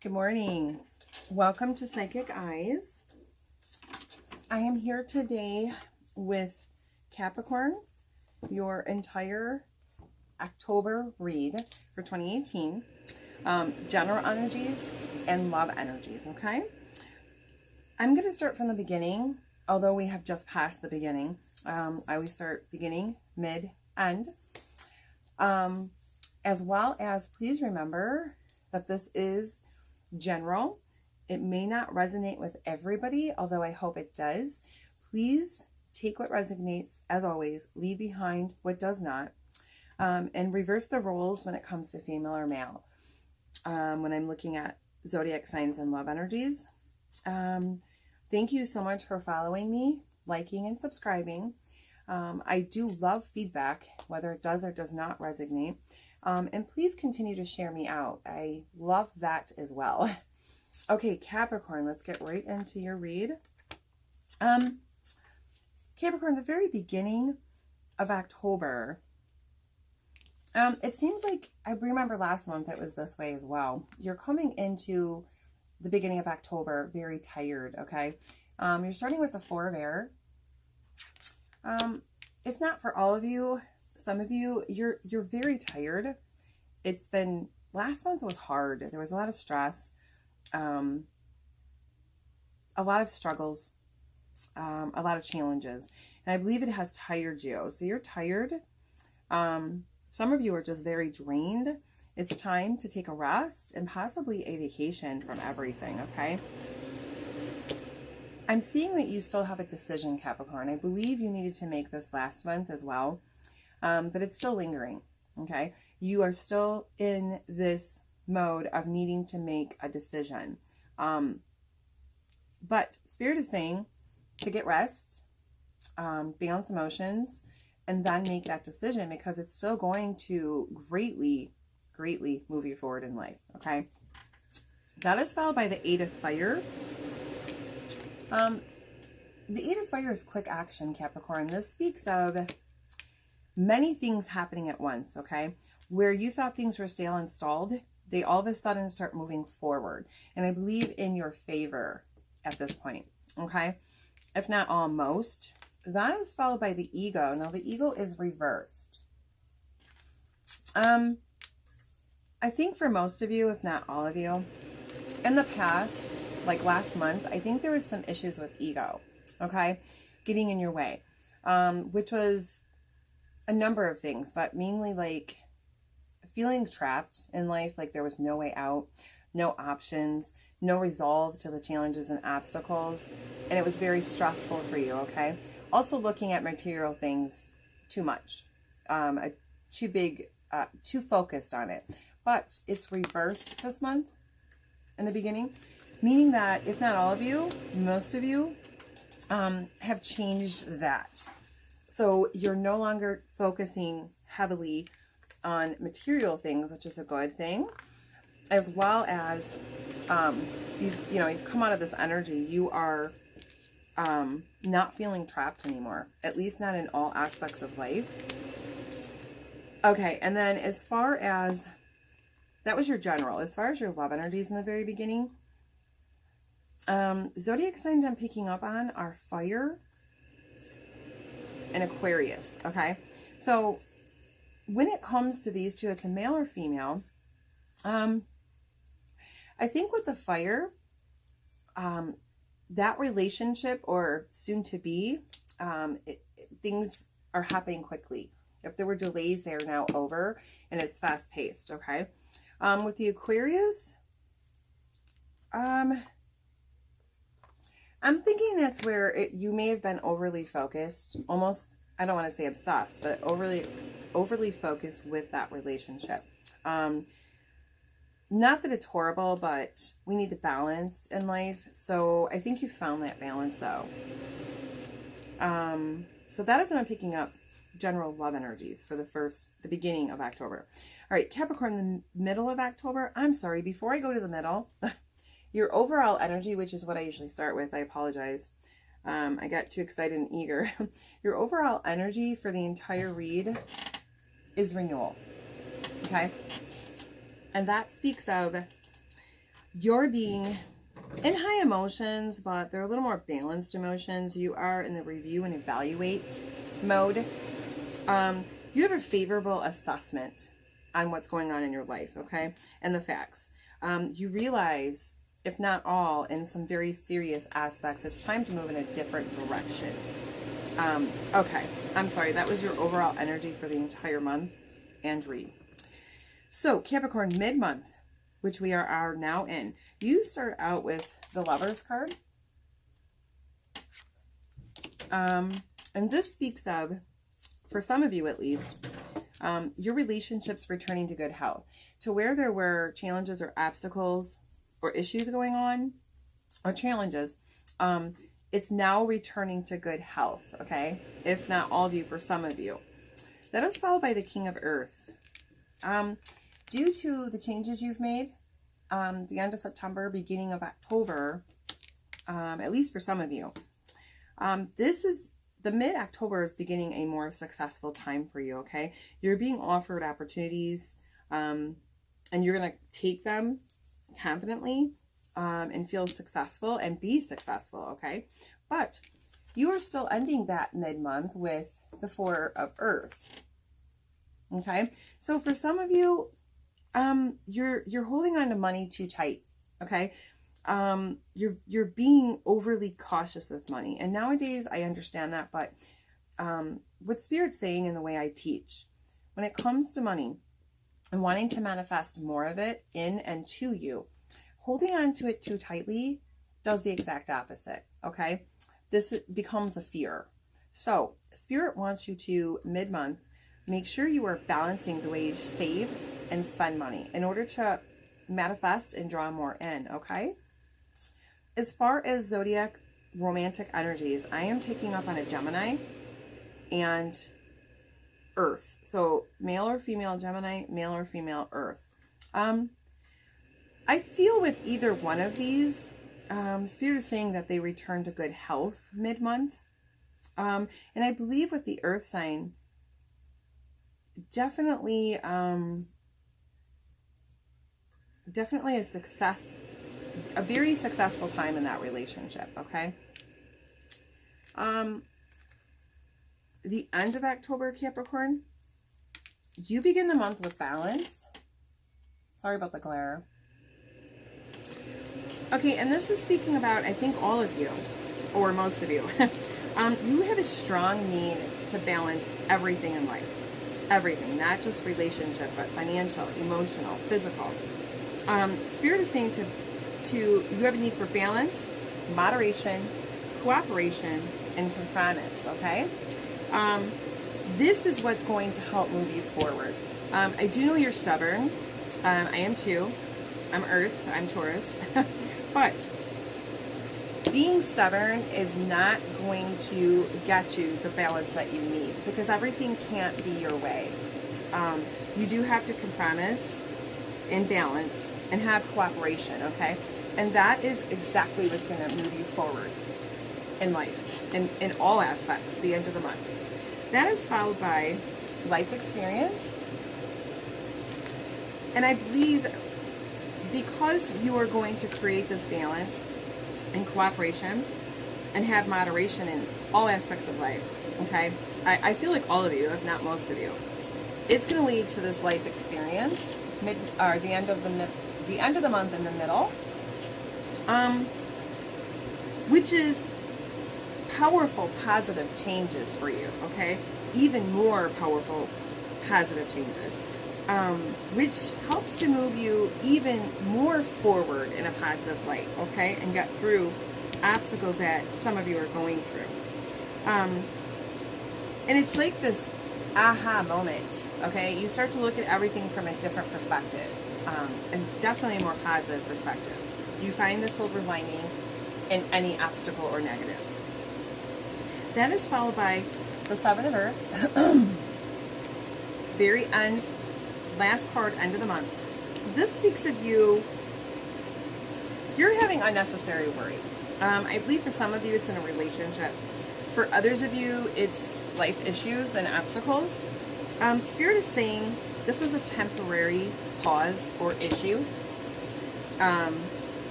Good morning. Welcome to Psychic Eyes. I am here today with Capricorn, your entire October read for 2018, general energies and love energies, okay? I'm going to start from the beginning, although we have just passed the beginning. I always start beginning, mid, end. As well as, please remember that this is general. It may not resonate with everybody, although I hope it does. Please take what resonates, as always, leave behind what does not, and reverse the roles when it comes to female or male. When I'm looking at zodiac signs and love energies. Thank you so much for following me, liking and subscribing. I do love feedback, whether it does or does not resonate. And please continue to share me out. I love that as well. Okay, Capricorn, let's get right into your read. Capricorn, the very beginning of October, it seems like, I remember last month it was this way as well. You're coming into the beginning of October very tired, okay? You're starting with the Four of Air. If not for all of you, some of you, you're very tired. It's been, last month was hard. There was a lot of stress, a lot of struggles, a lot of challenges. And I believe it has tired you. So you're tired. Some of you are just very drained. It's time to take a rest and possibly a vacation from everything, okay? I'm seeing that you still have a decision, Capricorn. I believe you needed to make this last month as well. But it's still lingering, okay? You are still in this mode of needing to make a decision. But Spirit is saying to get rest, balance emotions, and then make that decision because it's still going to greatly move you forward in life, okay? That is followed by the Eight of Fire. The Eight of Fire is quick action, Capricorn. This speaks of many things happening at once, okay? Where you thought things were stale and stalled, they all of a sudden start moving forward. And I believe in your favor at this point, okay? If not almost. That is followed by the Ego. Now, the Ego is reversed. I think for most of you, if not all of you, in the past, like last month, I think there was some issues with ego, okay? Getting in your way, which was a number of things, but mainly like feeling trapped in life, like there was no way out, no options, no resolve to the challenges and obstacles, and it was very stressful for you, okay? Also looking at material things too much, too big, too focused on it. But it's reversed this month in the beginning, meaning that if not all of you, most of you have changed that. So you're no longer focusing heavily on material things, which is a good thing, as well as you've come out of this energy. You are not feeling trapped anymore, at least not in all aspects of life. Okay, and then as far as that was your general, as far as your love energies in the very beginning, zodiac signs I'm picking up on are fire and Aquarius, okay? So when it comes to these two, it's a male or female. I think with the fire, that relationship or soon to be, things are happening quickly. If there were delays, they are now over and it's fast paced, okay? With the Aquarius, I'm thinking that's where you may have been overly focused, almost, I don't want to say obsessed, but overly focused with that relationship. Not that it's horrible, but we need to balance in life. So I think you found that balance though. So that is what I'm picking up, general love energies for the beginning of October. All right, Capricorn, the middle of October. I'm sorry, before I go to the middle, your overall energy, which is what I usually start with, I apologize. I got too excited and eager. Your overall energy for the entire read is renewal, okay? And that speaks of You're being in high emotions, but they're a little more balanced emotions. You are in the review and evaluate mode. You have a favorable assessment on what's going on in your life, okay? And the facts. You realize, if not all, in some very serious aspects, it's time to move in a different direction. Okay, I'm sorry, that was your overall energy for the entire month and read. So, Capricorn, mid-month, which we are now in, you start out with the Lovers card. And this speaks of, for some of you at least, your relationships returning to good health. To where there were challenges or obstacles or issues going on, or challenges, it's now returning to good health, okay? If not all of you, for some of you. That is followed by the King of Earth. Due to the changes you've made, the end of September, beginning of October, at least for some of you, this is, the mid-October is beginning a more successful time for you, okay? You're being offered opportunities, and you're going to take them confidently, and feel successful and be successful, okay? But you are still ending that mid-month with the Four of Earth, okay? So for some of you, you're holding on to money too tight, okay? You're being overly cautious with money. And nowadays, I understand that, but what Spirit's saying in the way I teach, when it comes to money and wanting to manifest more of it in and to you, holding on to it too tightly does the exact opposite, okay? This becomes a fear. So Spirit wants you to, mid-month, make sure you are balancing the way you save and spend money in order to manifest and draw more in, okay? As far as zodiac romantic energies, I am picking up on a Gemini and Earth. So male or female Gemini, male or female Earth. I feel with either one of these, Spirit is saying that they return to good health mid-month. And I believe with the Earth sign, definitely a success, a very successful time in that relationship, okay? The end of October, Capricorn, you begin the month with balance. Sorry about the glare. Okay, and this is speaking about, I think, all of you, or most of you. You have a strong need to balance everything in life. Everything, not just relationship, but financial, emotional, physical. Spirit is saying you have a need for balance, moderation, cooperation, and compromise, okay? This is what's going to help move you forward. I do know you're stubborn. I am too. I'm Earth, I'm Taurus. But being stubborn is not going to get you the balance that you need, because everything can't be your way. You do have to compromise and balance and have cooperation, okay? And that is exactly what's going to move you forward in life, in all aspects, the end of the month. That is followed by life experience. And I believe because you are going to create this balance and cooperation and have moderation in all aspects of life, okay? I feel like all of you, if not most of you, it's going to lead to this life experience, the end of the month in the middle, which is powerful, positive changes for you, okay? Even more powerful, positive changes, which helps to move you even more forward in a positive light, okay? And get through obstacles that some of you are going through. And it's like this aha moment, okay? You start to look at everything from a different perspective, and definitely a more positive perspective. You find the silver lining in any obstacle or negative. That is followed by the Seven of Earth, very end, last card, end of the month. This speaks of you're having unnecessary worry. I believe for some of you it's in a relationship. For others of you, it's life issues and obstacles. Spirit is saying this is a temporary pause or issue.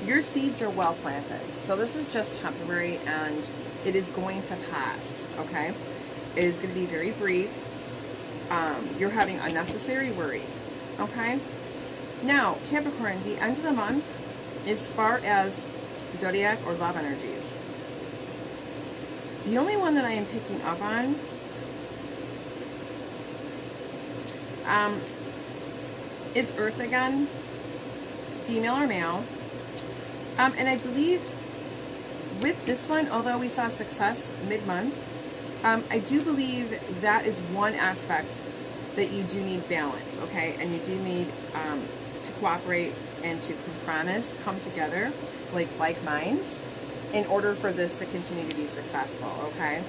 your seeds are well planted. So this is just temporary and it is going to pass, okay? It is going to be very brief. You're having unnecessary worry, okay? Now, Capricorn, the end of the month, as far as zodiac or love energies, the only one that I am picking up on is Earth again, female or male. And I believe with this one, although we saw success mid-month, I do believe that is one aspect that you do need balance, okay? And you do need to cooperate and to compromise, come together like minds in order for this to continue to be successful, okay?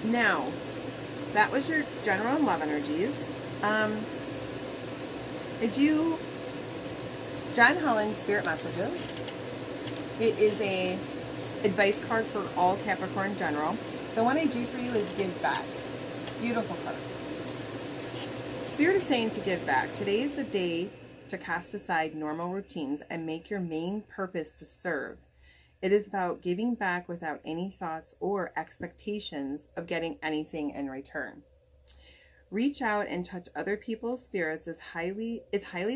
Now, that was your general love energies. I do John Holland's Spirit Messages. It is a advice card for all Capricorn general. The one I do for you is Give Back. Beautiful card. Spirit is saying to give back. Today is the day to cast aside normal routines and make your main purpose to serve. It is about giving back without any thoughts or expectations of getting anything in return. Reach out and touch other people's spirits. It's highly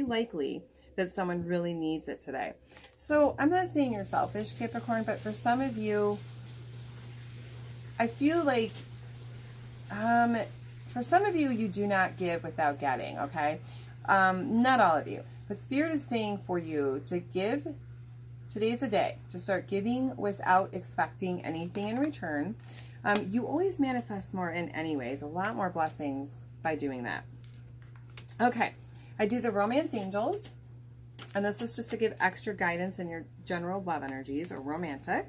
likely that someone really needs it today. So I'm not saying you're selfish, Capricorn, but for some of you, I feel like for some of you, you do not give without getting, okay? Not all of you. But Spirit is saying for you to give. Today's the day to start giving without expecting anything in return. You always manifest more in anyways, a lot more blessings by doing that. Okay, I do the Romance Angels, and this is just to give extra guidance in your general love energies or romantic.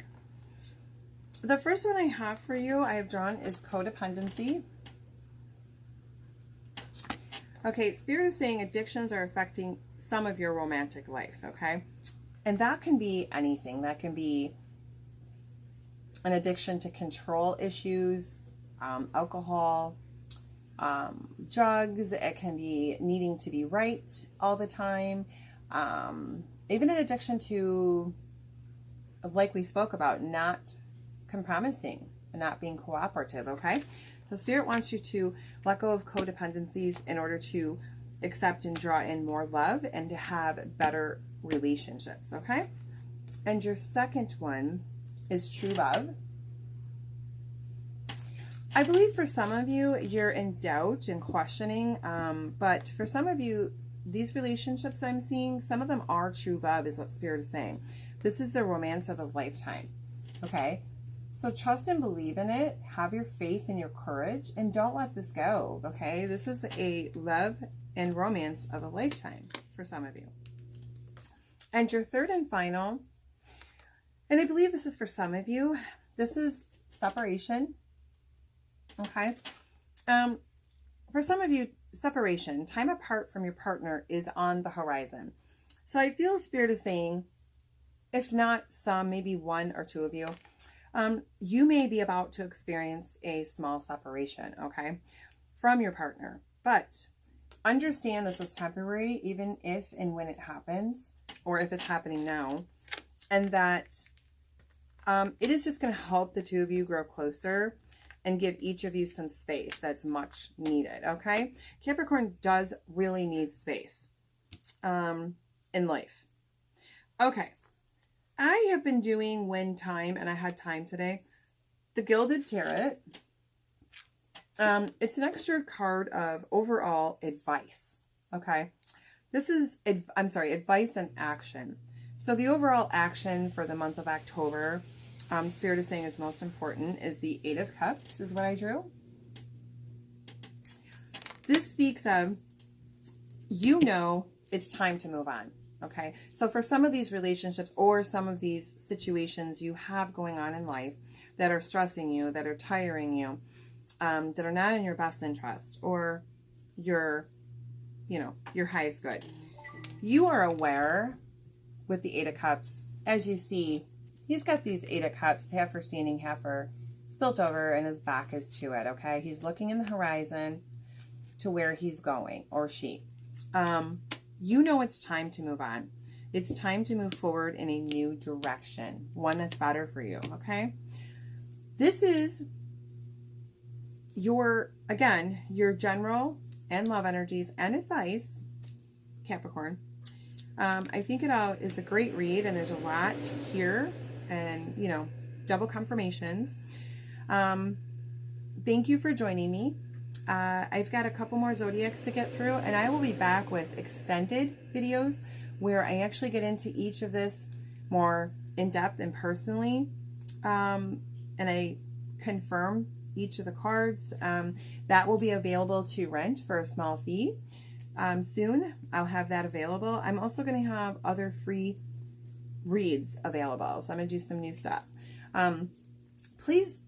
The first one I have for you, I have drawn, is Codependency. Okay, Spirit is saying addictions are affecting some of your romantic life, okay? And that can be anything. That can be an addiction to control issues, alcohol, drugs. It can be needing to be right all the time. Even an addiction to, like we spoke about, not compromising and not being cooperative, okay? The Spirit wants you to let go of codependencies in order to accept and draw in more love and to have better relationships, okay? And your second one is true love. I believe for some of you, you're in doubt and questioning, but for some of you, these relationships I'm seeing, some of them are true love is what Spirit is saying. This is the romance of a lifetime, okay? So trust and believe in it, have your faith and your courage, and don't let this go, okay? This is a love and romance of a lifetime for some of you. And your third and final, and I believe this is for some of you, this is separation, okay? For some of you, separation, time apart from your partner is on the horizon. So I feel Spirit is saying, if not some, maybe one or two of you, you may be about to experience a small separation, okay, from your partner. But understand this is temporary, even if and when it happens, or if it's happening now, and that it is just going to help the two of you grow closer and give each of you some space that's much needed, okay? Capricorn does really need space in life. Okay. I have been doing when time, and I had time today, the Gilded Tarot. It's an extra card of overall advice, okay? This is, advice and action. So the overall action for the month of October, Spirit is saying is most important, is the Eight of Cups, is what I drew. This speaks of, you know, it's time to move on. Okay, so for some of these relationships or some of these situations you have going on in life that are stressing you, that are tiring you, that are not in your best interest or your highest good, you are aware with the Eight of Cups, as you see, he's got these Eight of Cups, half are standing, half are spilt over, and his back is to it, okay? He's looking in the horizon to where he's going, or she. You know it's time to move on. It's time to move forward in a new direction, one that's better for you, okay? This is your, again, your general and love energies and advice, Capricorn. I think it is a great read, and there's a lot here, and, you know, double confirmations. Thank you for joining me. I've got a couple more zodiacs to get through, and I will be back with extended videos where I actually get into each of this more in depth and personally, and I confirm each of the cards. That will be available to rent for a small fee. Soon I'll have that available. I'm also going to have other free reads available, so I'm going to do some new stuff. Please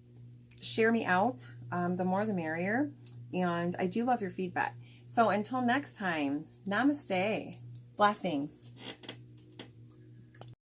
share me out. The more the merrier, and I do love your feedback. So until next time, namaste. Blessings.